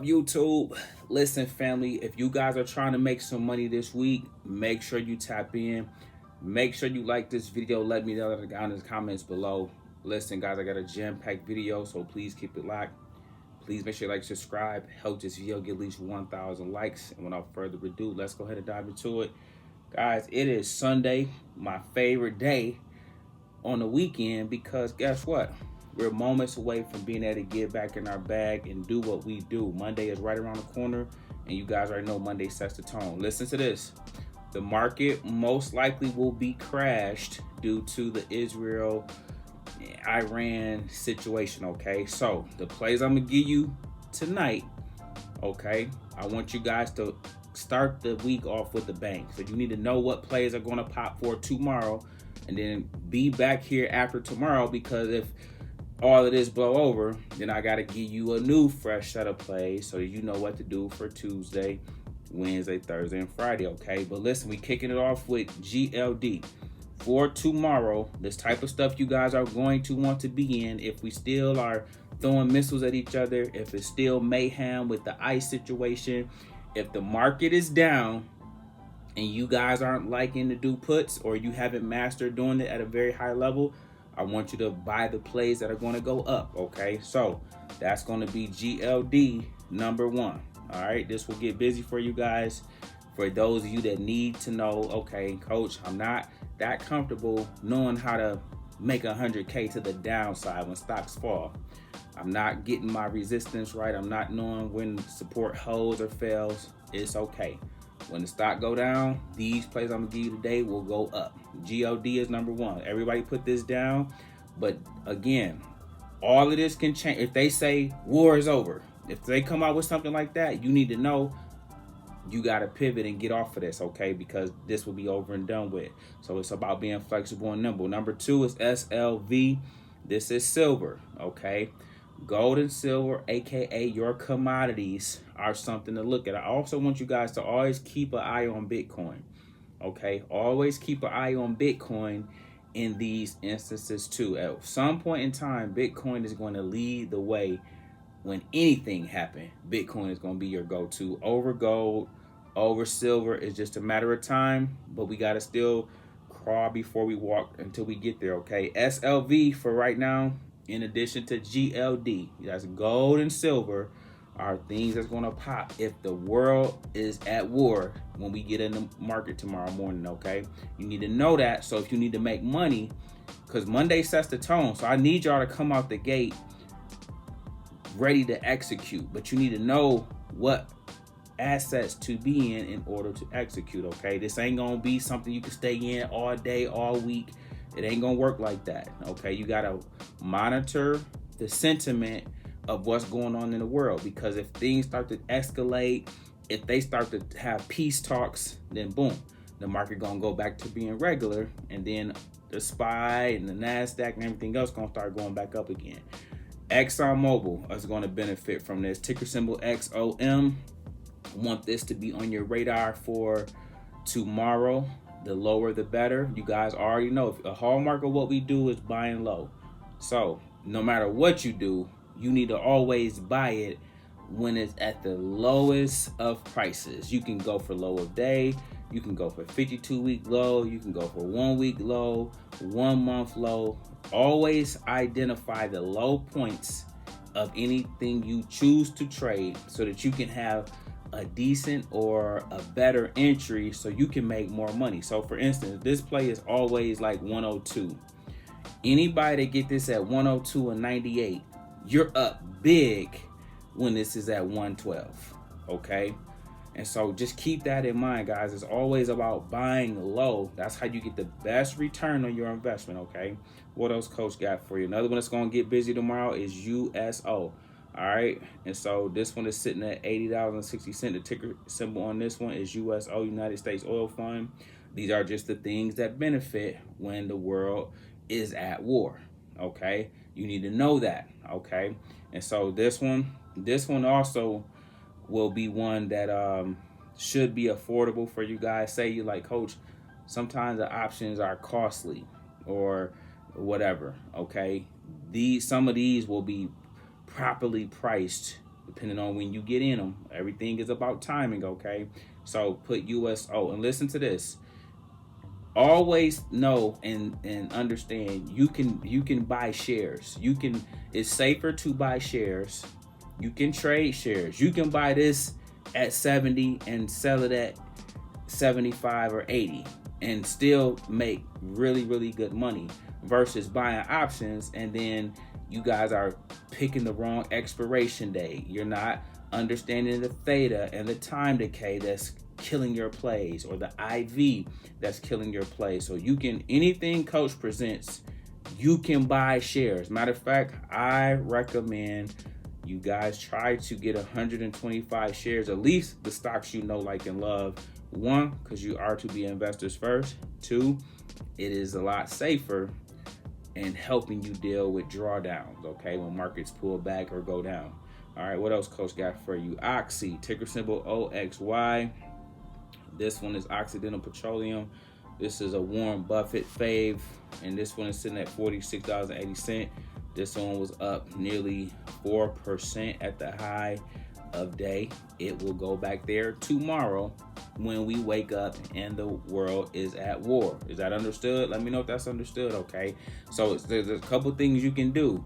YouTube? Listen, family, if you guys are trying to make some money this week, make sure you tap in. Make sure you like this video. Let me know down in the comments below. Listen, guys, I got a jam-packed video, so please keep it locked. Please make sure you like, subscribe, help this video get at least 1,000 likes. And without further ado, let's go ahead and dive into it. Guys, it is Sunday, my favorite day on the weekend, because guess what? We're moments away from being able to get back in our bag and do what we do. Monday is right around the corner, and you guys already know Monday sets the tone. Listen to this. The market most likely will be crashed due to the Israel-Iran situation, okay? So the plays I'm going to give you tonight, okay, I want you guys to start the week off with the bang. So you need to know what plays are going to pop for tomorrow, and then be back here after tomorrow, because if all of this blow over, then I got to give you a new fresh set of plays so you know what to do for Tuesday, Wednesday, Thursday, and Friday, okay? But listen, we kicking it off with GLD. For tomorrow, this type of stuff you guys are going to want to be in. If we still are throwing missiles at each other, if it's still mayhem with the ICE situation, if the market is down and you guys aren't liking to do puts, or you haven't mastered doing it at a very high level, I want you to buy the plays that are going to go up, okay? So that's going to be GLD number 1. All right, this will get busy for you guys. For those of you that need to know, okay, coach, I'm not that comfortable knowing how to make 100K to the downside when stocks fall. I'm not getting my resistance right. I'm not knowing when support holds or fails. It's okay. When the stock go down, these plays I'm gonna give you today will go up. GLD is number 1. Everybody put this down. But again, all of this can change. If they say war is over, if they come out with something like that, you need to know you got to pivot and get off of this, okay? Because this will be over and done with. So it's about being flexible and nimble. Number 2 is SLV. This is silver, okay? Gold and silver, aka your commodities, are something to look at. I also want you guys to always keep an eye on Bitcoin, okay? Always keep an eye on Bitcoin in these instances too. At some point in time, Bitcoin is going to lead the way. When anything happens, Bitcoin is going to be your go-to over gold, over silver. It's just a matter of time, but we got to still crawl before we walk until we get there, okay? SLV for right now, in addition to GLD, that's gold and silver, are things that's going to pop if the world is at war when we get in the market tomorrow morning, okay? You need to know that. So if you need to make money, because Monday sets the tone, so I need y'all to come out the gate ready to execute, but you need to know what assets to be in order to execute, okay? This ain't gonna be something you can stay in all day, all week. It ain't gonna work like that, okay? You gotta monitor the sentiment of what's going on in the world, because if things start to escalate, if they start to have peace talks, then boom, the market gonna go back to being regular, and then the SPY and the NASDAQ and everything else gonna start going back up again. ExxonMobil is going to benefit from this. Ticker symbol XOM. Want this to be on your radar for tomorrow. The lower the better. You guys already know, if a hallmark of what we do is buying low. So no matter what you do, you need to always buy it when it's at the lowest of prices. You can go for low of day. You can go for 52-week low. You can go for 1 week low, 1 month low. Always identify the low points of anything you choose to trade so that you can have a decent or a better entry so you can make more money. So for instance, this play is always like 102. Anybody that get this at 102 and 98, you're up big when this is at 112, okay? And so just keep that in mind, guys. It's always about buying low. That's how you get the best return on your investment, okay? What else Coach got for you? Another one that's going to get busy tomorrow is USO, all right? And so this one is sitting at $80.60. The ticker symbol on this one is USO, United States Oil Fund. These are just the things that benefit when the world is at war, okay? You need to know that, okay? And so this one also will be one that should be affordable for you guys. Say you like, Coach, sometimes the options are costly or whatever, okay? Some of these will be properly priced depending on when you get in them. Everything is about timing, okay? So put USO and listen to this. Always know and understand you can buy shares. It's safer to buy shares. You can trade shares. You can buy this at 70 and sell it at 75 or 80 and still make really, really good money versus buying options and then you guys are picking the wrong expiration date. You're not understanding the theta and the time decay that's killing your plays, or the IV that's killing your plays. So you can, anything Coach presents, you can buy shares. Matter of fact, I recommend you guys try to get 125 shares, at least the stocks you know, like, and love. One, because you are to be investors first. Two, it is a lot safer in helping you deal with drawdowns, okay, when markets pull back or go down. All right, what else Coach got for you? Oxy, ticker symbol OXY. This one is Occidental Petroleum. This is a Warren Buffett fave, and this one is sitting at $46.80. This one was up nearly 4% at the high of day. It will go back there tomorrow when we wake up and the world is at war. Is that understood? Let me know if that's understood, okay? So there's a couple things you can do.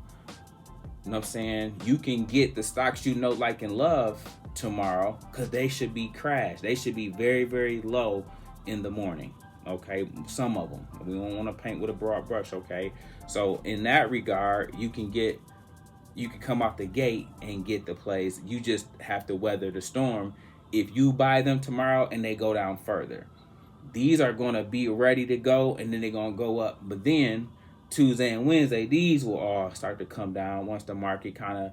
You know what I'm saying? You can get the stocks you know, like, and love tomorrow because they should be crashed. They should be very, very low in the morning, okay? Some of them. We don't want to paint with a broad brush, okay? So in that regard, you can come off the gate and get the plays. You just have to weather the storm. If you buy them tomorrow and they go down further, these are going to be ready to go and then they're going to go up. But then Tuesday and Wednesday, these will all start to come down once the market kind of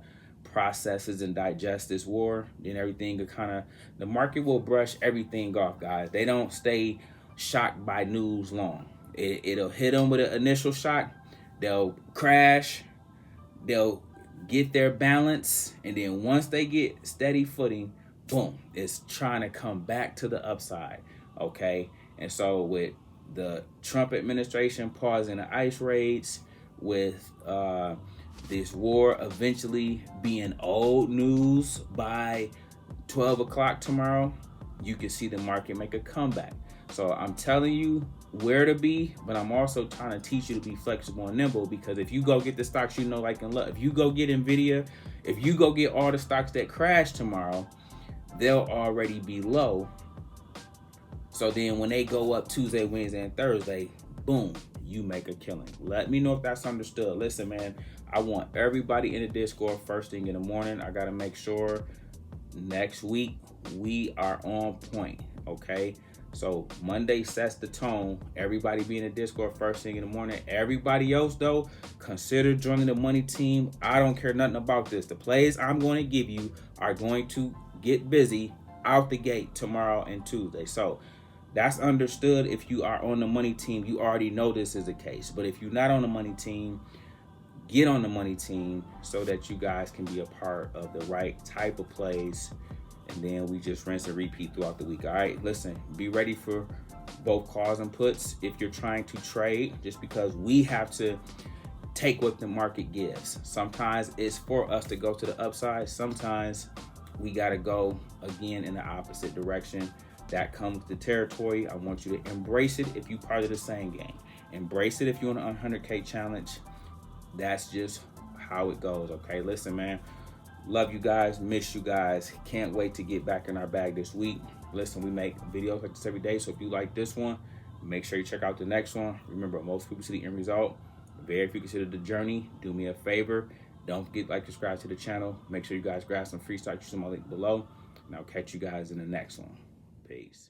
processes and digests this war. Then everything will the market will brush everything off, guys. They don't stay shocked by news long. It'll hit them with an initial shock. They'll crash. They'll get their balance. And then once they get steady footing, boom, it's trying to come back to the upside, okay? And so with the Trump administration pausing the ICE raids, with this war eventually being old news by 12 o'clock tomorrow, you can see the market make a comeback. So I'm telling you where to be, but I'm also trying to teach you to be flexible and nimble, because if you go get the stocks you know, like, and love, if you go get NVIDIA, if you go get all the stocks that crash tomorrow, they'll already be low. So then when they go up Tuesday, Wednesday, and Thursday, boom, you make a killing. Let me know if that's understood. Listen, man, I want everybody in the Discord first thing in the morning. I got to make sure next week we are on point, okay? So Monday sets the tone. Everybody be in the Discord first thing in the morning. Everybody else, though, consider joining the money team. I don't care nothing about this. The plays I'm going to give you are going to get busy out the gate tomorrow and Tuesday. So that's understood. If you are on the money team, you already know this is the case. But if you're not on the money team, get on the money team so that you guys can be a part of the right type of plays. And then we just rinse and repeat throughout the week. All right, listen, be ready for both calls and puts if you're trying to trade, just because we have to take what the market gives. Sometimes it's for us to go to the upside. Sometimes we got to go again in the opposite direction. That comes with the territory. I want you to embrace it if you're part of the same game. Embrace it if you're on a 100K challenge. That's just how it goes, okay? Listen, man, love you guys, miss you guys. Can't wait to get back in our bag this week. Listen, we make videos like this every day, so if you like this one, make sure you check out the next one. Remember, most people see the end result. Very few consider the journey. Do me a favor. Don't forget to like, subscribe to the channel. Make sure you guys grab some free stocks. Use my link below. And I'll catch you guys in the next one. Peace.